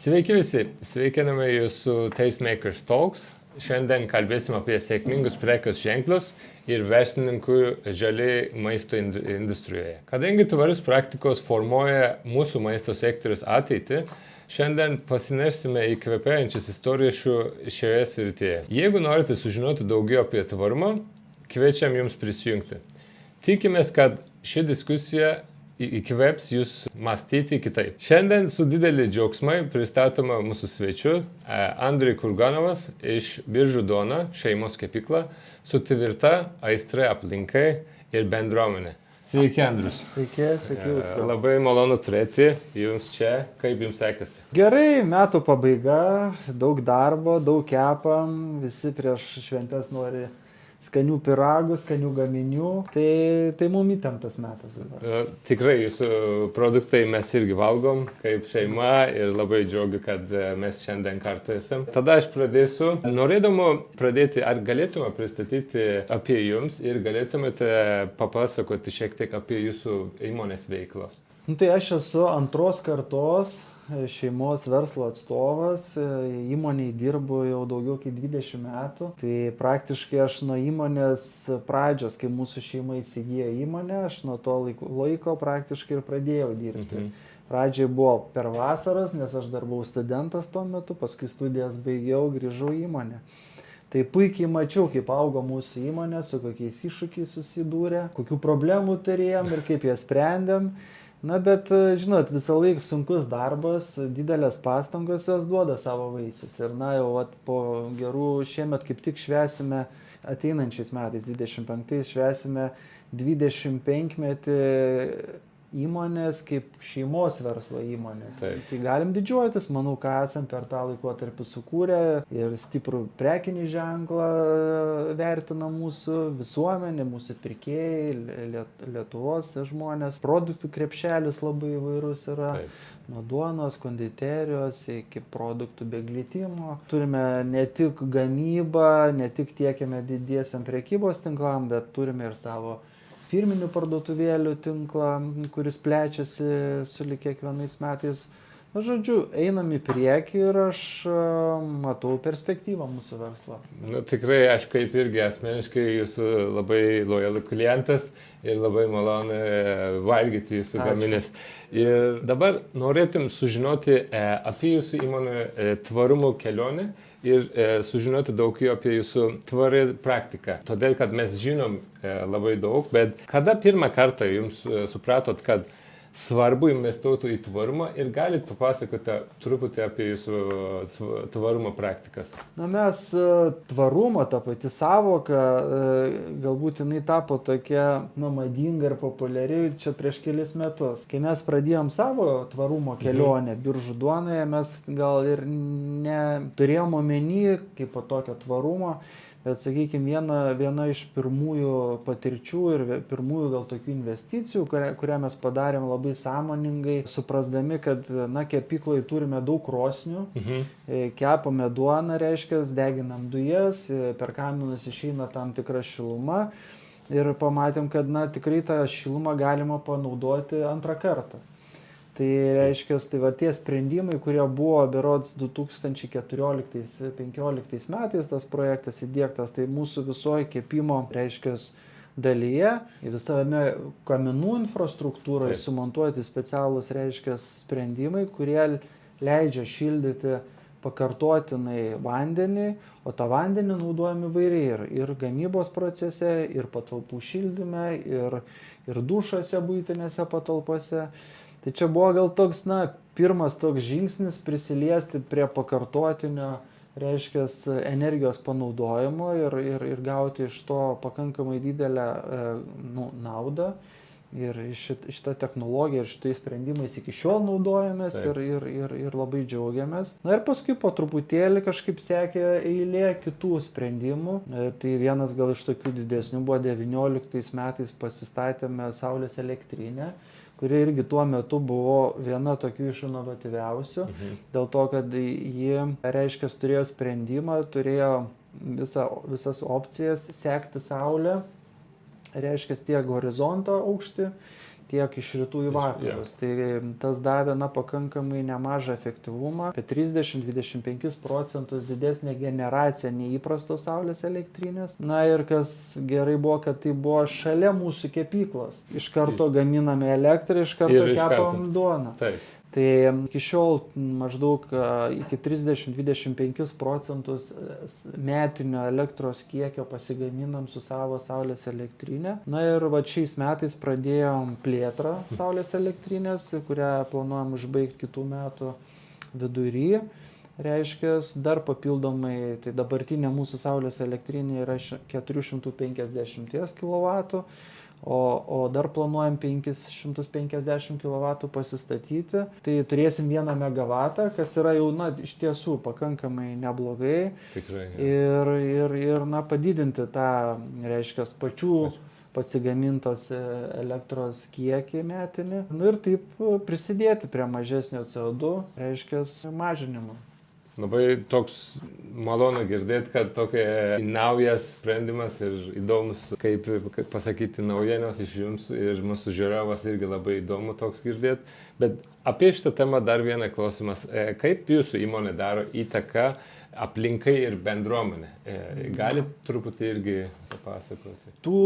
Sveiki visi, sveikiname jūsų Tastemakers Talks. Šiandien kalbėsim apie sėkmingus prekės ženklus ir verslininkų žalį maisto industrijoje. Kadangi tvarios praktikos formuoja mūsų maisto sektorius ateitį, šiandien pasinersime į kvepėjančias istorijas šioje srityje. Jeigu norite sužinoti daugiau apie tvarumą, kviečiam jums prisijungti. Tikimės, kad ši diskusija įkvėps jūs mąstyti kitaip. Šiandien su dideliu džiaugsmu pristatoma mūsų svečių Andrius Kurganovas iš Biržų Duona šeimos kepykla su tvirta aistra aplinkai ir bendruomenė. Sveiki, Andrius. Sveiki. Labai malonu turėti jums čia. Kaip jums sekasi? Gerai, metų pabaiga, daug darbo, daug kepam, visi prieš šventes nori skanių pyragų, skanių gaminių, tai mum įtemptas metas dabar. Tikrai jūsų produktai mes irgi valgom kaip šeima ir labai džiaugiu, kad mes šiandien kartu esam. Tada aš pradėsiu. Norėdama pradėti, ar galėtume pristatyti apie jums ir galėtumėte papasakoti šiek tiek apie jūsų įmonės veiklos? Tai aš esu antros kartos šeimos verslo atstovas, įmonėje dirbu jau daugiau kaip 20 metų. Tai praktiškai aš nuo įmonės pradžios, kai mūsų šeima įsigijo įmonę, aš nuo to laiko praktiškai ir pradėjau dirbti. Pradžiai buvo per vasaras, nes aš dar buvau studentas tuo metu, paskui studijas baigiau, grįžau į įmonę. Tai puikiai mačiau, kaip augo mūsų įmonė, su kokiais iššūkiais susidūrė, kokių problemų turėjom ir kaip jas sprendėm. Na, bet, žinot, visą laiką sunkus darbas, didelės pastangos jos duoda savo vaisius. Ir, na, jau po gerų šiemet kaip tik švęsime, ateinančiais metais, 25 švęsime 25-metį įmonės kaip šeimos verslo įmonės. Taip. Tai galim didžiuotis, manau, ką esam per tą laikotarpį sukūrę ir stiprų prekinį ženklą vertina mūsų visuomenė, mūsų pirkėjai, Lietuvos žmonės. Produktų krepšelis labai įvairus yra. Taip. Nuo duonos, konditerijos iki produktų be glitimo. Turime ne tik gamybą, ne tik tiekiame didiesiam prekybos tinklam, bet turime ir savo firminių parduotuvėlių tinklą, kuris plečiasi sulig kiekvienais metais. Na, žodžiu, einam į priekį ir aš matau perspektyvą mūsų verslo. Nu, tikrai aš kaip irgi asmeniškai jūsų labai lojalų klientas ir labai malonu valgyti jūsų gaminius. Ir dabar norėtum sužinoti apie jūsų įmonę tvarumo kelionę ir sužinoti daugiau apie jūsų tvarę praktiką. Todėl, kad mes žinom labai daug, bet kada pirmą kartą jums supratot, kad svarbu investuoti į tvarumą ir galit papasakoti truputį apie jūsų tvarumo praktikas? Na, mes tvarumo, ta pati savoka, galbūt jinai tapo tokia madinga ir populiari čia prieš kelis metus. Kai mes pradėjom savo tvarumo kelionę Biržų Duonoje, mes gal ir neturėjom omeny kaip po tokio tvarumo, bet, sakykime, viena iš pirmųjų patirčių ir pirmųjų gal tokių investicijų, kurią mes padarėm labai sąmoningai, suprasdami, kad, na, kepykloje turime daug krosnių, kepame duoną, reiškia, deginam dujas, per kaminus išeina tam tikra šiluma ir pamatėm, kad, na, tikrai tą šilumą galima panaudoti antrą kartą. Tai reiškia, tai va tie sprendimai, kurie buvo berods 2014-2015 metais tas projektas įdiegtas, tai mūsų visoje kepimo, reiškia, dalyje, visame kaminų infrastruktūroje sumontuoti specialūs, reiškia, sprendimai, kurie leidžia šildyti pakartotinai vandenį, o tą vandenį naudojame įvairiai ir gamybos procese, ir patalpų šildyme, ir dušuose buitinėse patalpose. Tai čia buvo gal toks, na, pirmas toks žingsnis prisiliesti prie pakartotinio, reiškia, energijos panaudojimo ir gauti iš to pakankamai didelę naudą. Ir šitą technologiją ir šitais sprendimais iki šiol naudojamės ir labai džiaugiamės. Na ir paskui po truputėlį kažkaip sekė eilė kitų sprendimų. Tai vienas gal iš tokių didesnių buvo 19 metais pasistatėme saulės elektrinę, kuri irgi tuo metu buvo viena tokių iš inovatyviausių, dėl to, kad ji, reiškia, turėjo sprendimą, turėjo visas opcijas sekti saulę, reiškia, tiek horizonto aukštį, tiek iš rytų į vakarus. Tai tas davė pakankamai nemažą efektyvumą, apie 30-25% didesnė generacija nei įprastos saulės elektrinės. Na ir kas gerai buvo, kad tai buvo šalia mūsų kepyklos. Iš karto gaminame elektrą, iš karto kepam duoną. Taip. Tai iki šiol maždaug iki 30-25% metinio elektros kiekio pasigaminam su savo saulės elektrinė. Na ir šiais metais pradėjom plėtrą saulės elektrinės, kurią planuojam užbaigti kitų metų vidury. Reiškia, dar papildomai, tai dabartinė mūsų saulės elektrinė yra 450 kW. O dar planuojam 550 kW pasistatyti, tai turėsim 1 MW, kas yra jau, iš tiesų pakankamai neblogai. Tikrai. Ir padidinti tą, reiškia, pačių pasigamintos elektros kiekį metinį. Ir taip prisidėti prie mažesnio CO2, reiškia, mažinimo. Labai toks malonu girdėti, kad tokia naujas sprendimas ir įdomus, kaip pasakyti, naujienos iš jums ir mūsų žiūrovas irgi labai įdomu toks girdėti. Bet apie šitą temą dar vieną klausimas. Kaip jūsų įmonė daro įtaką aplinkai ir bendruomenė? Galit truputį irgi papasakoti? Tų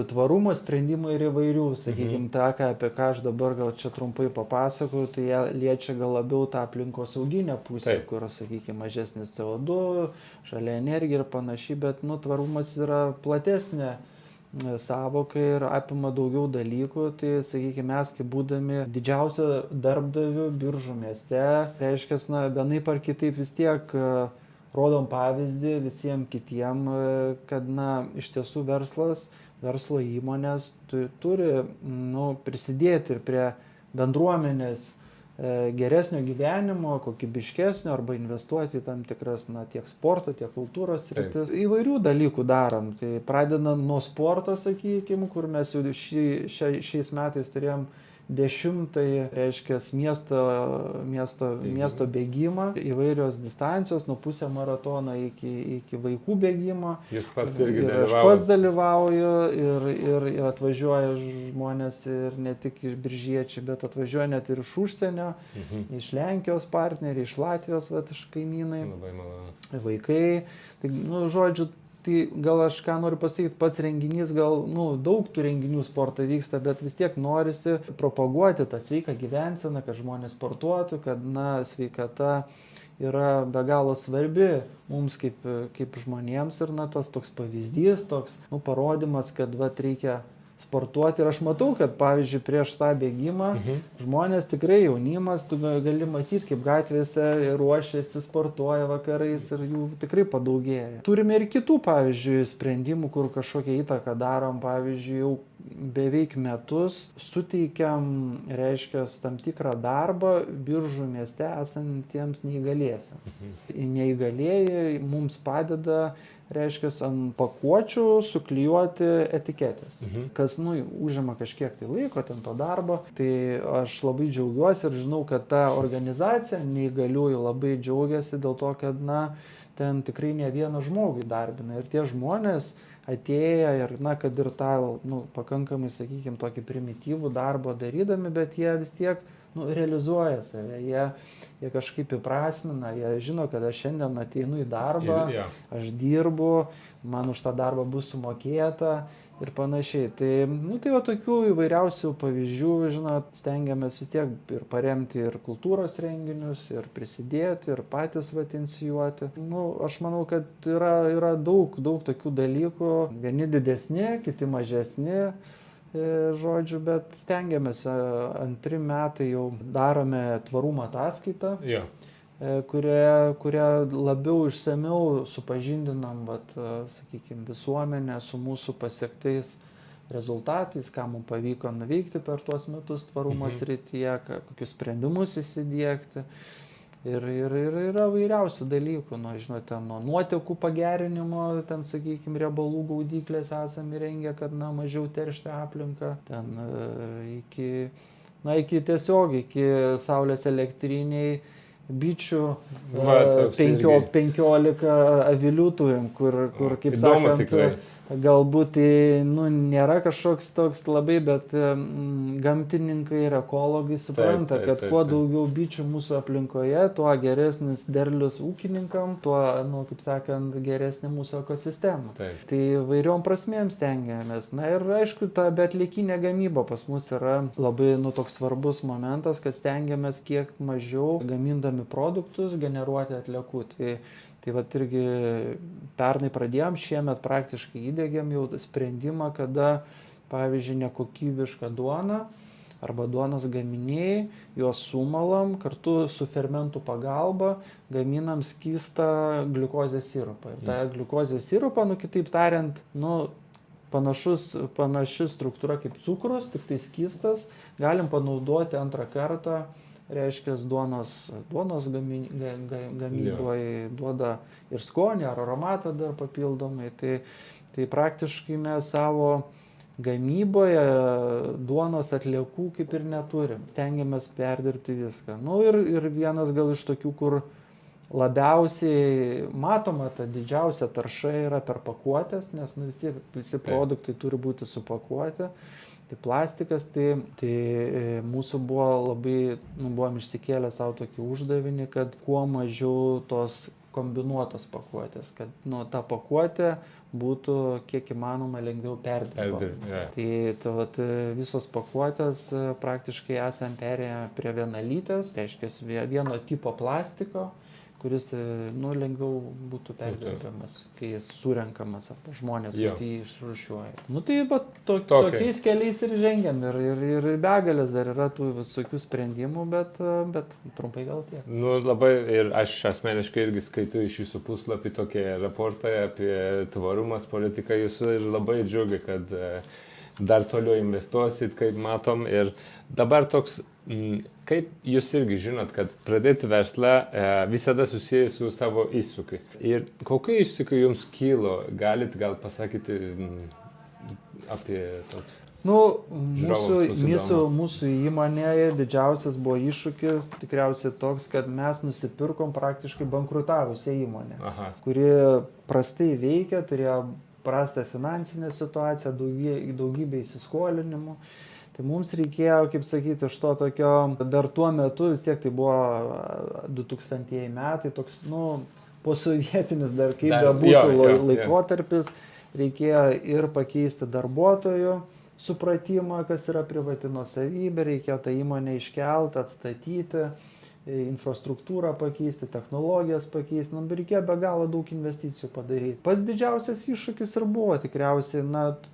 tvarumo sprendimų yra įvairių, sakykime, apie ką aš dabar gal čia trumpai papasakoju, tai jie liečia gal labiau tą aplinkosauginę pusę, kur, sakykime, mažesnis CO2, žalia energija ir panašiai, bet tvarumas yra platesnė savoka ir apima daugiau dalykų. Tai, sakykime, mes kaip būdami didžiausia darbdavių Biržų mieste, reiškia, vienaip ar kitaip vis tiek rodom pavyzdį visiems kitiem, kad iš tiesų verslo įmonės turi prisidėti ir prie bendruomenės geresnio gyvenimo, kokybiškesnio, arba investuoti į tam tikras tiek sporto, tiek kultūros sritis. Įvairių dalykų darom. Tai pradedant nuo sporto, sakykime, kur mes jau šiais metais turėjom 10-ąjį, reiškia, miesto bėgimą, įvairios distancijos, nuo pusę maratono iki vaikų bėgimo. Jūs pats irgi dalyvaujate? Aš pats dalyvauju ir atvažiuoja žmonės ir ne tik iš biržiečiai, bet atvažiuoja net ir iš užsienio, iš Lenkijos partneriai, iš Latvijos, iš kaimynai. Labai malonu. Vaikai. Tai, žodžiu, tai gal aš ką noriu pasakyti, pats renginys, gal daug tų renginių sporto vyksta, bet vis tiek norisi propaguoti tą sveiką gyvenseną, kad žmonės sportuotų, kad sveikata yra be galo svarbi mums kaip žmonėms ir tas toks pavyzdys, toks parodymas, kad reikia sportuoti. Ir aš matau, kad pavyzdžiui prieš tą bėgimą žmonės tikrai, jaunimas, tu gali matyti, kaip gatvėse ruošiasi, sportuoja vakarais ir jų tikrai padaugėja. Turime ir kitų, pavyzdžiui, sprendimų, kur kažkokią įtaką darom. Pavyzdžiui, jau beveik metus suteikiam, reiškia, tam tikrą darbą Biržų mieste esantiems neįgaliesiems. Neįgalieji mums padeda, reiškia, ant pakuočių suklijuoti etiketės. Kas, užima kažkiek tai laiko, ten to darbo. Tai aš labai džiaugiuosi ir žinau, kad ta organizacija neįgaliųjų labai džiaugiasi dėl to, kad, ten tikrai ne vieną žmogų įdarbina. Ir tie žmonės atėję ir, kad ir tą, pakankamai, sakykime, tokį primityvų darbą darydami, bet jie vis tiek, realizuoja save. Jie kažkaip įprasmina, jie žino, kad aš šiandien ateinu į darbą, aš dirbu, man už tą darbą bus sumokėta ir panašiai. Tai va tokių įvairiausių pavyzdžių, žinot, stengiamės vis tiek ir paremti ir kultūros renginius, ir prisidėti, ir patys inicijuoti. Aš manau, kad yra daug tokių dalykų, vieni didesni, kiti mažesni. Žodžiu, bet stengiamės, 2 metai jau darome tvarumo ataskaitą, kuria labiau išsamiau supažindinam, sakykime, visuomenę su mūsų pasiektais rezultatais, ką mums pavyko nuveikti per tuos metus tvarumo srityje, kokius sprendimus įsidiegti. Ir yra vairiausių dalykų, žinote, nuo nuotekų pagerinimo, ten, sakykime, riebalų gaudyklės esame įrengę, kad mažiau teršti aplinką, ten iki saulės elektriniai bičių, 15 avilių turim, kur kaip sakant, galbūt tai nėra kažkoks toks labai, bet gamtininkai ir ekologai supranta, kad kuo daugiau bičių mūsų aplinkoje, tuo geresnis derlius ūkininkam, tuo, kaip sakant, geresnė mūsų ekosistema. Tai vairiom prasmėm stengiamės. Na ir aišku, ta beatliekinė gamyba pas mus yra labai toks svarbus momentas, kad stengiamės kiek mažiau gamindami produktus generuoti atliekų. Tai vat irgi pernai pradėjom, šiemet praktiškai įdėgėm jau sprendimą, kada, pavyzdžiui, nekokybišką duoną arba duonos gaminiai, juos sumalam, kartu su fermentų pagalba gaminam skystą gliukozės sirupą. Ir tą gliukozės sirupą, kitaip tariant, panaši struktūra kaip cukrus, tik tai skystas, galim panaudoti antrą kartą. Reiškia, duonos gamyboje duoda ir skonį, ar aromatą dar papildomai. Tai praktiškai mes savo gamyboje duonos atliekų kaip ir neturim. Stengiamės perdirbti viską. Ir vienas gal iš tokių, kur labiausiai matoma, ta didžiausia tarša yra per pakuotės, nes vis tiek visi produktai turi būti supakuoti. Tai plastikas, tai mūsų buvo labai, buvom išsikėlę savo tokį uždavinį, kad kuo mažiau tos kombinuotos pakuotės, kad ta pakuotė būtų kiek įmanoma lengviau perdirbama. Tai visos pakuotės praktiškai esam perėję prie vienalytės, reiškia vieno tipo plastiko, kuris lengviau būtų perdirbamas, kai jis surenkamas, arba žmonės jį išrūšiuoja. Tai tokiais keliais ir žengiam, ir begalės dar yra tų visokių sprendimų, bet trumpai gal tiek. Labai, ir aš asmeniškai irgi skaitu iš jūsų puslapį tokie raportai apie tvarumas politiką jūsų ir labai džiugi, kad dar toliau investuosit, kaip matom. Ir dabar toks, kaip jūs irgi žinot, kad pradėti verslą visada susijęs su savo iššūkiu. Ir kokie iššūkiai jums kilo, galit gal pasakyti apie toks? Mūsų įmonėje didžiausias buvo iššūkis tikriausiai toks, kad mes nusipirkom praktiškai bankrutavusią įmonę, kuri prastai veikia, turėjo prastą finansinę situaciją, daugybę įsiskolinimų. Tai mums reikėjo, kaip sakyti, iš to tokio, dar tuo metu, vis tiek tai buvo 2000 metai, toks, posovietinis dar kaip bebūtų laikotarpis, reikėjo ir pakeisti darbuotojų supratimą, kas yra privati nuosavybė, reikėjo tą įmonę iškelti, atstatyti, infrastruktūrą pakeisti, technologijas pakeisti, reikėjo be galo daug investicijų padaryti. Pats didžiausias iššūkis ir buvo tikriausiai,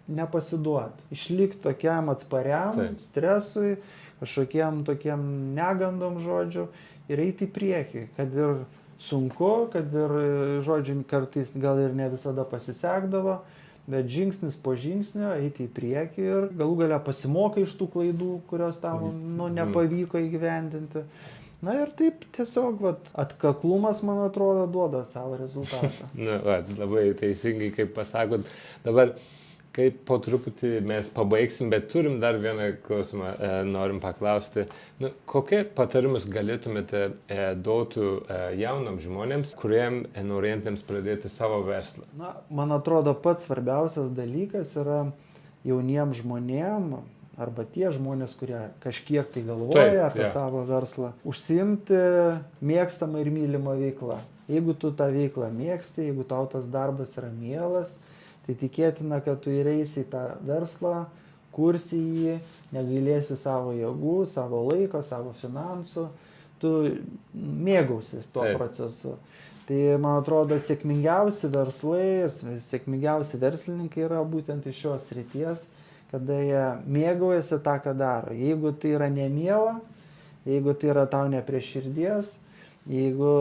nepasiduoti, išlikti tokiam atspariam stresui, kažkokiem tokiem negandom, žodžiu, ir eiti į priekį, kad ir sunku, kad ir, žodžiu, kartais gal ir ne visada pasisekdavo, bet žingsnis po žingsnio eiti į priekį ir galų gale pasimokai iš tų klaidų, kurios tau nepavyko įgyvendinti. Ir taip tiesiog atkaklumas, man atrodo, duoda savo rezultatą. Labai teisingai, kaip pasakot. Dabar, kaip po truputį mes pabaigsim, bet turim dar vieną klausimą, norim paklausti. Kokie patarimus galėtumėte duoti jaunam žmonėms, kuriem norintiems pradėti savo verslą? Man atrodo, pats svarbiausias dalykas yra jauniem žmonėm, arba tie žmonės, kurie kažkiek tai galvoja apie savo verslą, užsiimti mėgstamą ir mylimą veiklą. Jeigu tu tą veiklą mėgsti, jeigu tau tas darbas yra mielas, tai tikėtina, kad tu ir eisi į tą verslą, kursi jį, negailėsi savo jėgų, savo laiko, savo finansų, tu mėgausis tuo procesu. Tai, man atrodo, sėkmingiausi verslai ir sėkmingiausi verslininkai yra būtent iš šios srities, kada jie mėgaujasi tą, ką daro. Jeigu tai yra nemiela, jeigu tai yra tau ne prie širdies, jeigu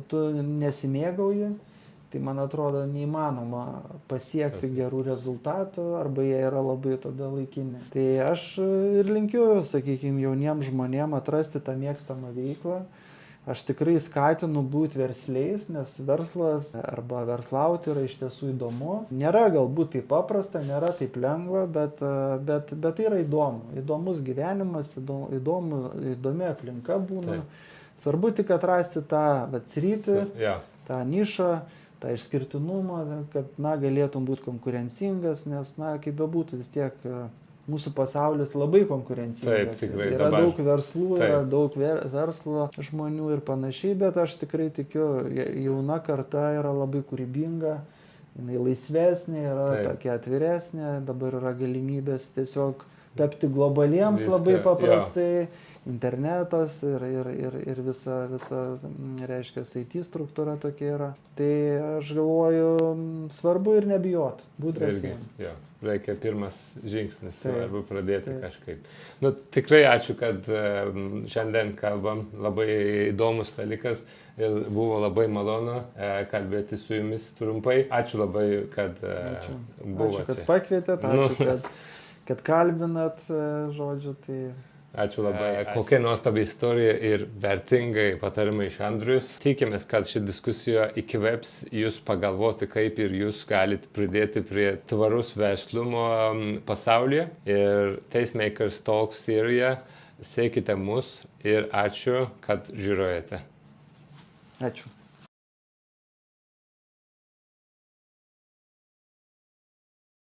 tu nesimėgauji, tai, man atrodo, neįmanoma pasiekti gerų rezultatų arba jie yra labai tada laikini. Tai aš ir linkiu, sakykime, jauniems žmonėms atrasti tą mėgstamą veiklą. Aš tikrai skatinu būti versliais, nes verslas arba verslauti yra iš tiesų įdomu. Nėra galbūt taip paprasta, nėra taip lengva, bet tai yra įdomu. Įdomus gyvenimas, įdomi aplinka būna. Svarbu tik atrasti tą sritį, tą nišą, tą išskirtinumą, kad, na, galėtum būti konkurencingas, nes, na, kaip bebūtų, vis tiek mūsų pasaulis labai konkurencingas. Taip, tikrai. Yra dabar. daug verslų, Taip. yra daug verslo žmonių ir panašiai, bet aš tikrai tikiu, jauna karta yra labai kūrybinga, jinai laisvesnė, yra Taip. tokia atviresnė, dabar yra galimybės tiesiog tapti globaliems Viską, labai paprastai, internetas ir visa, reiškia, IT struktūra tokia yra. Tai aš galvoju, svarbu ir nebijot, būt drąsiam. Jo, reikia pirmas žingsnis, Taip, svarbu pradėti taip. kažkaip. Nu, tikrai ačiū, kad šiandien kalbam, labai įdomus dalykas ir buvo labai malonu kalbėti su jumis trumpai. Ačiū labai, kad buvote. Ačiū, kad pakvietėt, ačiū, kad kalbinat, žodžiu, tai... Ačiū labai. Kokia nuostabi istorija ir vertingai patarimai iš Andrius. Tikimės, kad ši diskusija įkvėps jūs pagalvoti, kaip ir jūs galite pridėti prie tvarus verslumo pasaulyje. Ir Tastemakers Talks serijoje sekite mus ir ačiū, kad žiūrėjote. Ačiū.